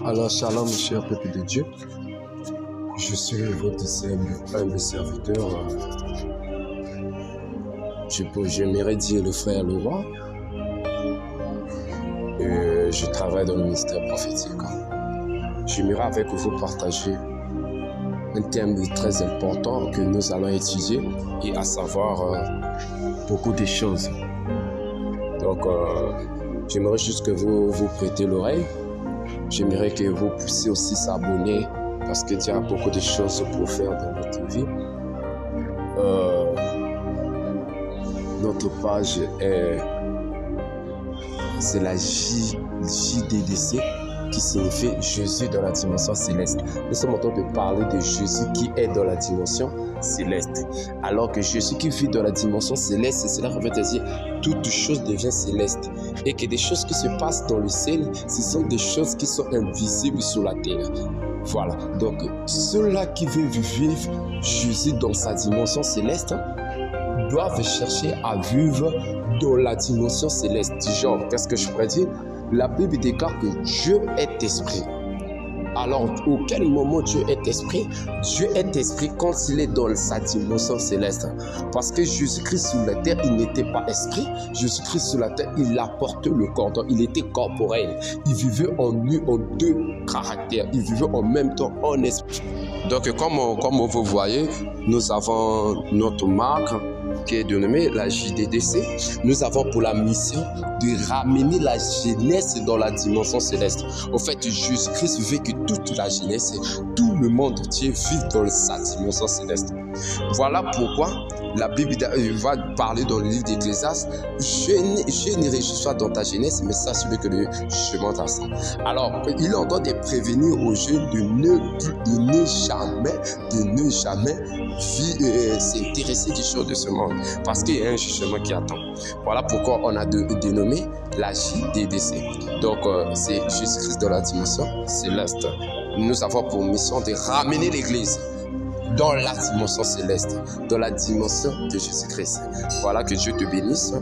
Alors, shalom, cher peuple de Dieu. Je suis votre humble serviteur. J'aimerais dire le frère Laurent. Je travaille dans le ministère prophétique. J'aimerais avec vous partager un thème très important que nous allons étudier, et à savoir beaucoup de choses. Donc, j'aimerais juste que vous prêtez l'oreille. J'aimerais que vous puissiez aussi s'abonner parce qu'il y a beaucoup de choses pour faire dans notre vie. Notre page c'est la JDDC, qui signifie Jésus dans la dimension céleste. Nous sommes en train de parler de Jésus qui est dans la dimension céleste. Alors que Jésus qui vit dans la dimension céleste, cela veut dire toute chose devient céleste. Et que des choses qui se passent dans le ciel, ce sont des choses qui sont invisibles sur la terre. Voilà. Donc, ceux-là qui veulent vivre Jésus dans sa dimension céleste doivent chercher à vivre dans la dimension céleste. Genre, qu'est-ce que je pourrais dire? La Bible déclare que Dieu est esprit. Alors, auquel moment Dieu est esprit? Dieu est esprit quand il est dans sa dimension céleste. Parce que Jésus-Christ sur la terre, il n'était pas esprit. Jésus-Christ sur la terre, il apportait le corps. Donc, il était corporel. Il vivait en deux caractères. Il vivait en même temps en esprit. Donc, comme vous voyez, nous avons notre marque qui est dénommée la JDDC. Nous avons pour la mission de ramener la jeunesse dans la dimension céleste. Au fait, Jésus-Christ veut que toute la jeunesse, tout le monde entier vive dans sa dimension céleste. Voilà pourquoi la Bible va parler dans le livre d'Ecclésiaste: je ne réjouis pas dans ta jeunesse, mais ça celui que le chemin t'assent. Alors, il est encore de prévenir aux jeunes de ne jamais s'intéresser des choses de ce monde, parce qu'il y a un jugement qui attend. Voilà pourquoi on a dénommé la JDDC. Donc, c'est Jésus-Christ dans la dimension céleste. Nous avons pour mission de ramener l'Église dans la dimension céleste, dans la dimension de Jésus-Christ. Voilà, que Dieu te bénisse.